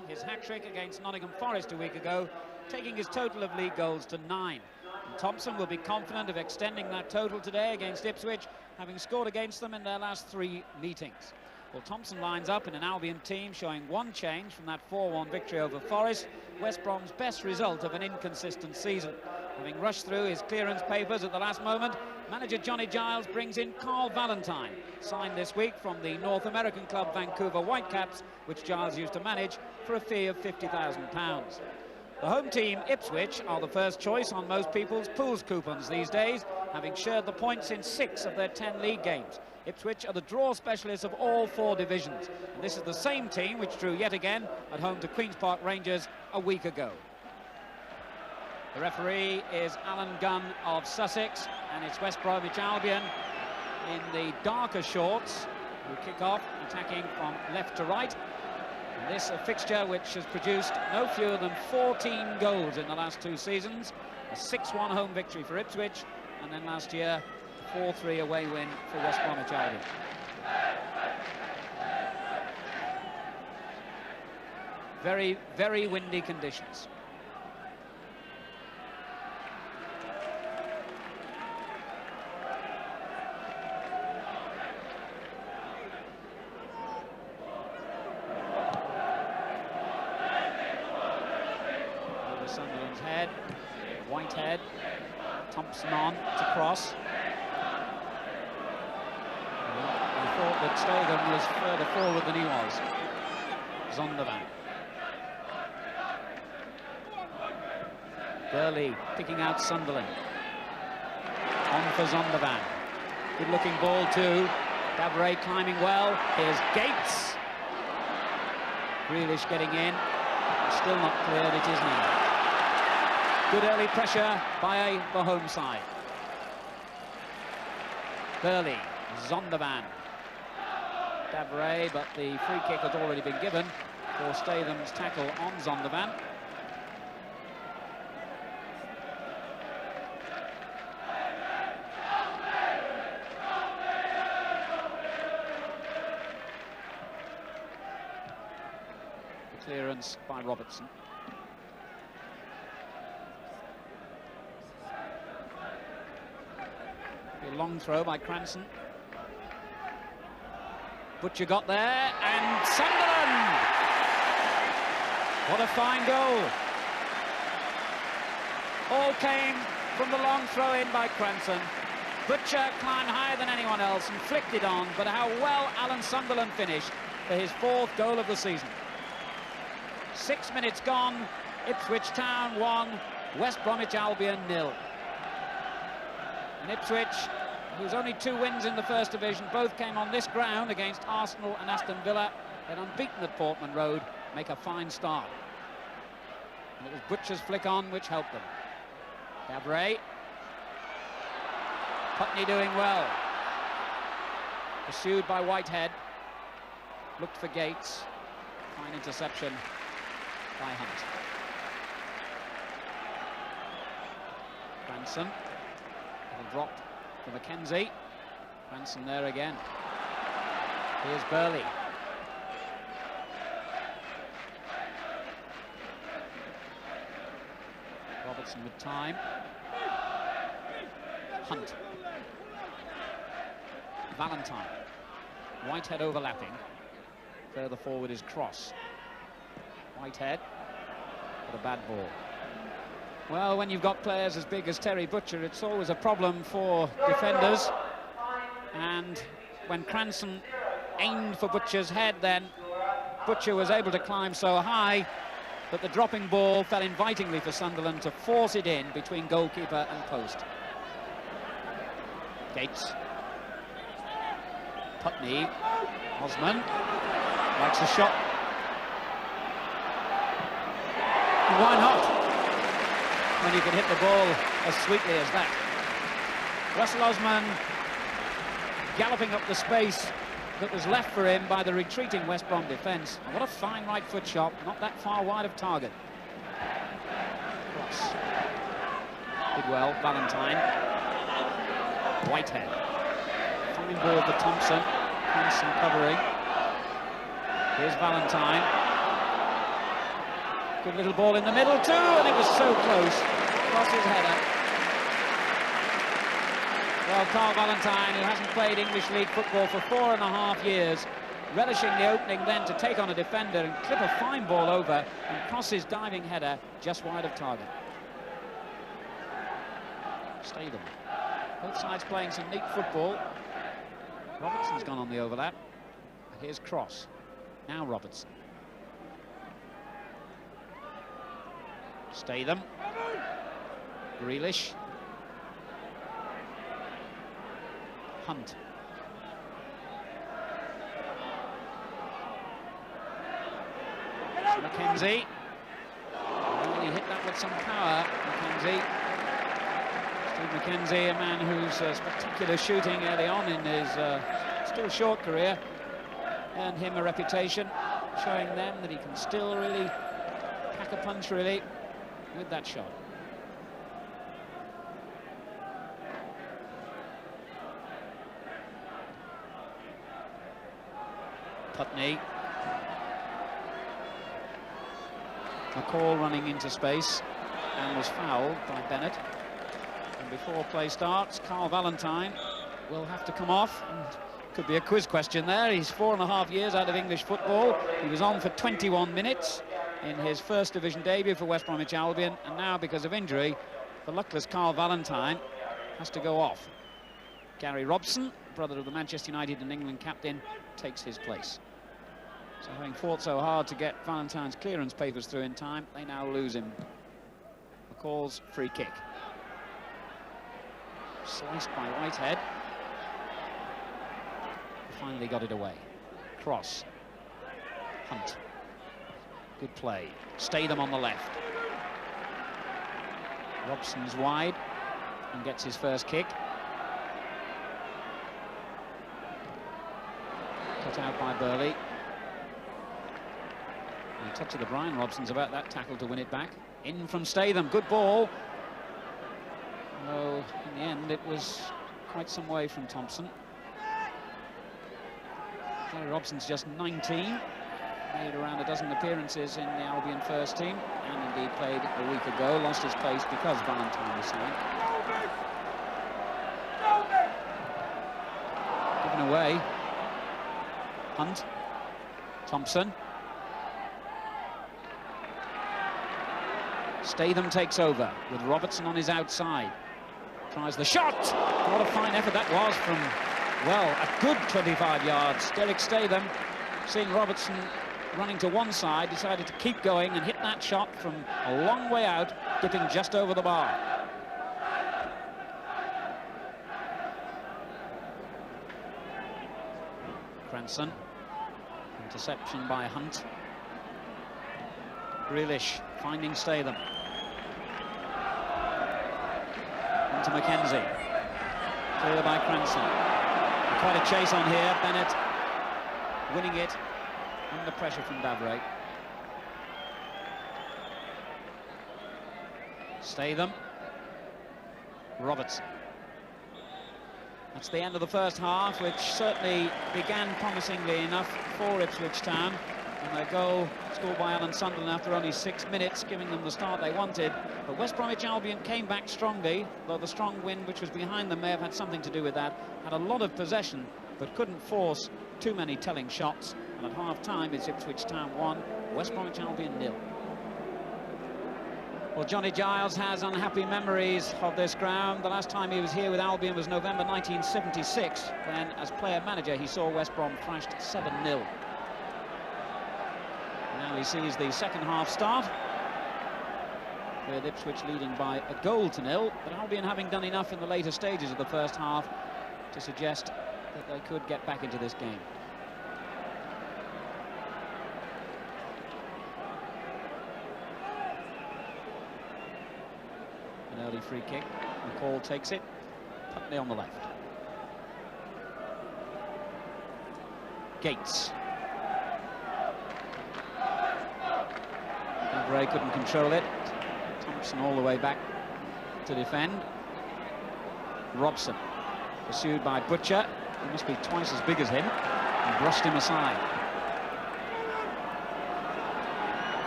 his hat-trick against Nottingham Forest a week ago, taking his total of league goals to 9. And Thompson will be confident of extending that total today against Ipswich, having scored against them in their last 3 meetings. Well, Thompson lines up in an Albion team showing one change from that 4-1 victory over Forest, West Brom's best result of an inconsistent season. Having rushed through his clearance papers at the last moment, manager Johnny Giles brings in Carl Valentine, signed this week from the North American club Vancouver Whitecaps, which Giles used to manage, for a fee of £50,000. The home team, Ipswich, are the first choice on most people's pools coupons these days, having shared the points in 6 of their 10 league games. Ipswich are the draw specialists of all 4 divisions, and this is the same team which drew yet again at home to Queen's Park Rangers a week ago. The referee is Alan Gunn of Sussex, and it's West Bromwich Albion in the darker shorts who kick off, attacking from left to right. And this a fixture which has produced no fewer than 14 goals in the last 2 seasons. A 6-1 home victory for Ipswich, and then last year 4-3 away win for West Bromwich Albion. Very, very windy conditions. Over Sunderland's head, Whitehead, Thompson on to cross. I thought that Statham was further forward than he was. Zondervan. Burley picking out Sunderland. On for Zondervan. Good looking ball too. Davray climbing well. Here's Gates. Grealish getting in. Still not cleared, it is now. Good early pressure by the home side. Burley, Zondervan. Davray, but the free kick had already been given for Statham's tackle on Zondervan. The clearance by Robertson. A long throw by Cranston. Butcher got there, and Sunderland! What a fine goal. All came from the long throw in by Cranston. Butcher climbed higher than anyone else and flicked it on, but how well Alan Sunderland finished for his 4th goal of the season. 6 minutes gone, Ipswich Town 1, West Bromwich Albion 0. And Ipswich, who's only 2 wins in the First Division, both came on this ground against Arsenal and Aston Villa, then unbeaten at Portman Road, make a fine start. And it was Butcher's flick on which helped them. Davray. Putney doing well. Pursued by Whitehead. Looked for Gates. Fine interception by Hunt. Cranston. Little drop for Mackenzie. Cranston there again. Here's Burley. Robertson with time. Hunt. Valentine. Whitehead overlapping. Further forward is Cross. Whitehead. But a bad ball. Well, when you've got players as big as Terry Butcher, it's always a problem for defenders. And when Cranston aimed for Butcher's head, then Butcher was able to climb so high that the dropping ball fell invitingly for Sunderland to force it in between goalkeeper and post. Gates. Putney. Osman likes the shot. Why not? When you can hit the ball as sweetly as that. Russell Osman galloping up the space that was left for him by the retreating West Brom defence. And what a fine right foot shot, not that far wide of target. Cross. Did well, Valentine. Whitehead. Fine ball for Thompson. Cranston covering. Here's Valentine. Good little ball in the middle too, and it was so close. Cross's header. Well, Carl Valentine, who hasn't played English League football for 4.5 years, relishing the opening then to take on a defender and clip a fine ball over, and Cross's diving header just wide of target. Statham. Both sides playing some neat football. Robertson's gone on the overlap. Here's Cross. Now Robertson. Statham. Grealish. Hunt. Mackenzie. Really hit that with some power, Mackenzie. Steve Mackenzie, a man whose spectacular shooting early on in his still short career earned him a reputation, showing them that he can still really pack a punch, really, with that shot. Putney. McCall running into space and was fouled by Bennett. And before play starts, Carl Valentine will have to come off. And could be a quiz question there. He's 4.5 years out of English football. He was on for 21 minutes in his first division debut for West Bromwich Albion, and now, because of injury, the luckless Carl Valentine has to go off. Gary Robson, brother of the Manchester United and England captain, takes his place. So having fought so hard to get Valentine's clearance papers through in time, they now lose him. McCall's free kick. Sliced by Whitehead. Finally got it away. Cross. Hunt. Good play. Statham on the left. Robson's wide and gets his first kick. Cut out by Burley. And a touch of the Brian Robson's about that tackle to win it back. In from Statham. Good ball. Though in the end it was quite some way from Thompson. Gary Robson's just 19, made around a dozen appearances in the Albion first team, and indeed played a week ago, lost his place because Valentine was signed. Given away. Hunt. Thompson. Statham takes over with Robertson on his outside. Tries the shot. What a fine effort that was from, well, a good 25 yards. Derek Statham, seeing Robertson running to one side, decided to keep going and hit that shot from a long way out, dipping just over the bar. Cranston. Interception by Hunt. Grealish finding Statham. Into Mackenzie. Clear by Cranston. Quite a chase on here. Bennett winning it under pressure from Davray. Statham. Robertson. That's the end of the first half, which certainly began promisingly enough for Ipswich Town. And their goal scored by Alan Sunderland after only 6 minutes, giving them the start they wanted. But West Bromwich Albion came back strongly, though the strong wind which was behind them may have had something to do with that. Had a lot of possession, but couldn't force too many telling shots. And at half-time, it's Ipswich Town 1, West Bromwich Albion 0. Well, Johnny Giles has unhappy memories of this ground. The last time he was here with Albion was November 1976, when, as player-manager, he saw West Brom thrashed 7-0. Now he sees the second half start, with Ipswich leading by a goal to 0, but Albion having done enough in the later stages of the first half to suggest that they could get back into this game. An early free kick. McCall takes it. Putney on the left. Gates. Ray couldn't control it. Thompson all the way back to defend. Robson pursued by Butcher. He must be twice as big as him, and brushed him aside.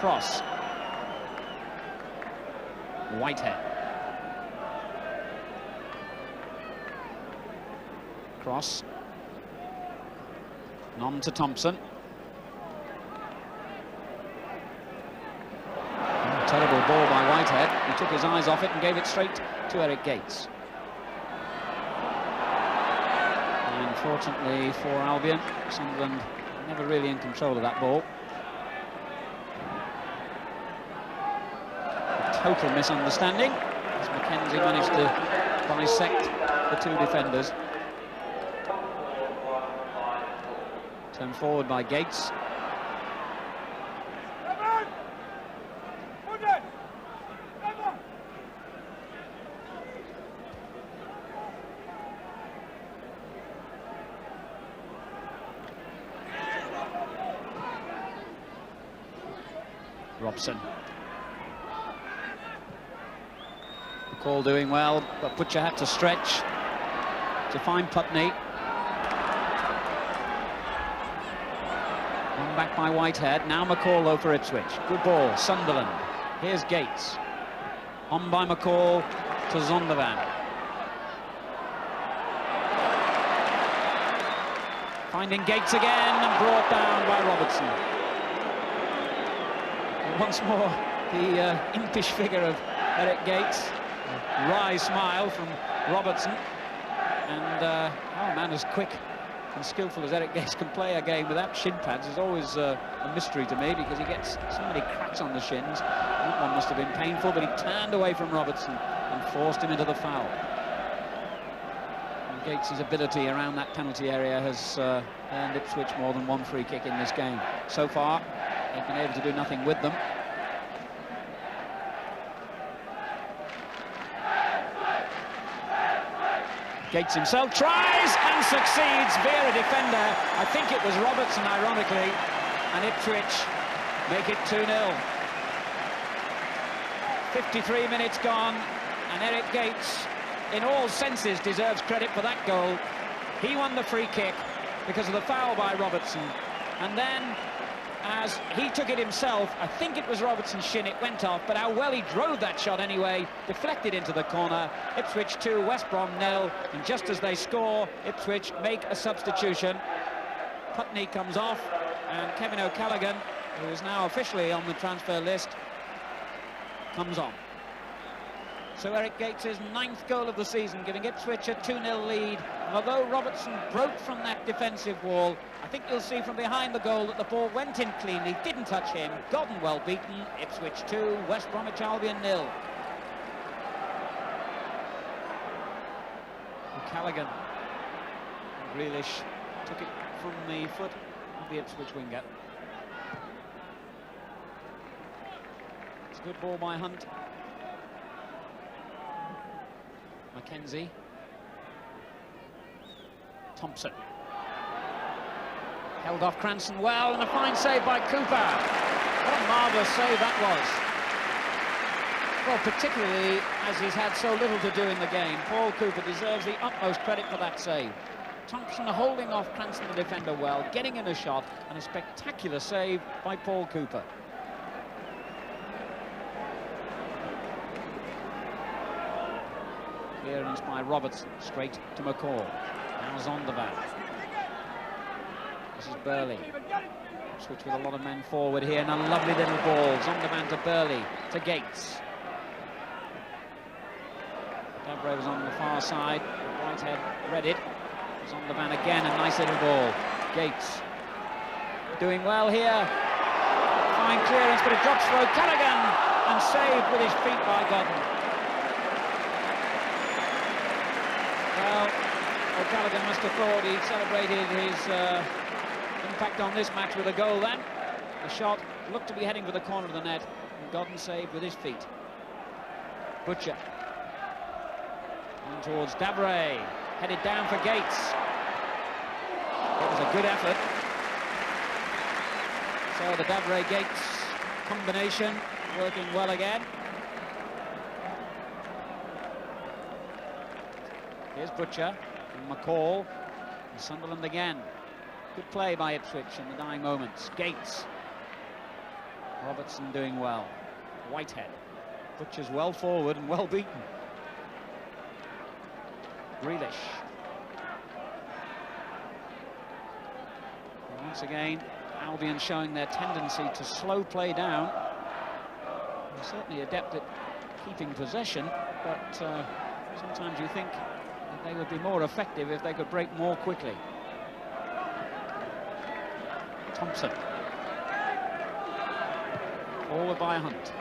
Cross. Whitehead. Cross. On to Thompson. Terrible ball by Whitehead. He took his eyes off it and gave it straight to Eric Gates. And unfortunately for Albion, Sunderland never really in control of that ball. A total misunderstanding as Mackenzie managed to bisect the two defenders. Turned forward by Gates. Robson. McCall doing well, but Butcher had to stretch to find Putney. One back by Whitehead. Now McCall over Ipswich. Good ball, Sunderland. Here's Gates. On by McCall to Zondervan. Finding Gates again and brought down by Robertson. Once more, the impish figure of Eric Gates. A wry smile from Robertson. And oh, a man as quick and skillful as Eric Gates can play a game without shin pads is always a mystery to me, because he gets so many cracks on the shins. That one must have been painful, but he turned away from Robertson and forced him into the foul. And Gates' ability around that penalty area has earned Ipswich more than one free kick in this game. So far, they've been able to do nothing with them. Gates himself tries and succeeds via a defender. I think it was Robertson, ironically, and Ipswich make it 2-0. 53 minutes gone, and Eric Gates, in all senses, deserves credit for that goal. He won the free kick because of the foul by Robertson, and then, as he took it himself, I think it was Robertson's shin, it went off, but how well he drove that shot anyway, deflected into the corner. Ipswich 2, West Brom 0, and just as they score, Ipswich make a substitution. Putney comes off, and Kevin O'Callaghan, who is now officially on the transfer list, comes on. So Eric Gates' 9th goal of the season, giving Ipswich a 2-0 lead. And although Robertson broke from that defensive wall, I think you'll see from behind the goal that the ball went in cleanly, didn't touch him. Godden well beaten. Ipswich 2, West Bromwich Albion 0. O'Callaghan. Grealish took it from the foot of the Ipswich winger. It's a good ball by Hunt. Mackenzie. Thompson. Held off Cranston well, and a fine save by Cooper. What a marvellous save that was. Well, particularly as he's had so little to do in the game, Paul Cooper deserves the utmost credit for that save. Thompson holding off Cranston, the defender, well, getting in a shot, and a spectacular save by Paul Cooper. Clearance by Robertson, straight to McCall. Now Zondervan. This is Burley. Switch with a lot of men forward here, and a lovely little ball. Zondervan to Burley, to Gates. Davray was on the far side. Whitehead read it. Zondervan again, a nice little ball. Gates doing well here. Fine clearance, but it drops for O'Callaghan, and saved with his feet by Godden. Well, O'Callaghan must have thought he'd celebrated his impact on this match with a goal then. The shot looked to be heading for the corner of the net, and Godden saved with his feet. Butcher. On towards Davray, headed down for Gates. It was a good effort. So the Davray-Gates combination working well again. Here's Butcher and McCall and Sunderland again. Good play by Ipswich in the dying moments. Gates. Robertson doing well. Whitehead. Butcher's well forward and well beaten. Grealish. And once again, Albion showing their tendency to slow play down. They're certainly adept at keeping possession, but sometimes you think that they would be more effective if they could break more quickly. Thompson. Forward by Hunt.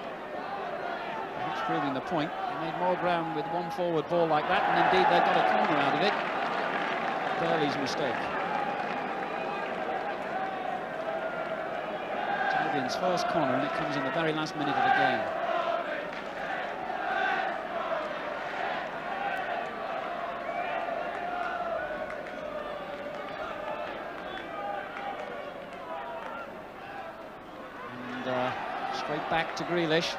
That's proving the point. They made more ground with one forward ball like that, and indeed they got a corner out of it. Burley's mistake. It's Albion's first corner, and it comes in the very last minute of the game. Straight back to Grealish.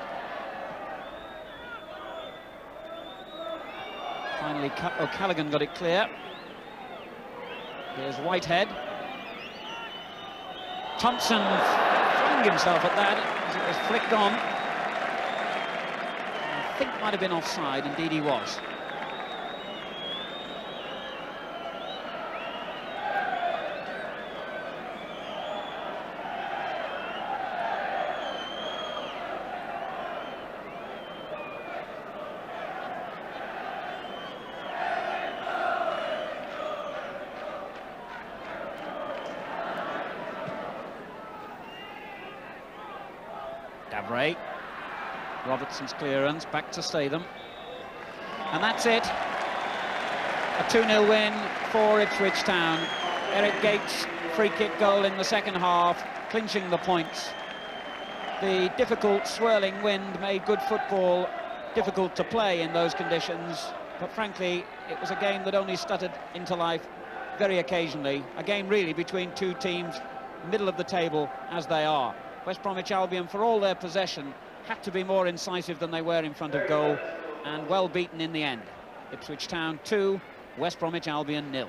Finally, O'Callaghan got it clear. Here's Whitehead. Thompson flung himself at that as it was flicked on. I think might have been offside, indeed he was. Davray, Robertson's clearance, back to Statham. And that's it. A 2-0 win for Ipswich Town. Eric Gates' free kick goal in the second half, clinching the points. The difficult swirling wind made good football difficult to play in those conditions, but frankly, it was a game that only stuttered into life very occasionally. A game really between two teams, middle of the table as they are. West Bromwich Albion, for all their possession, had to be more incisive than they were in front of goal, and well beaten in the end. Ipswich Town 2, West Bromwich Albion 0.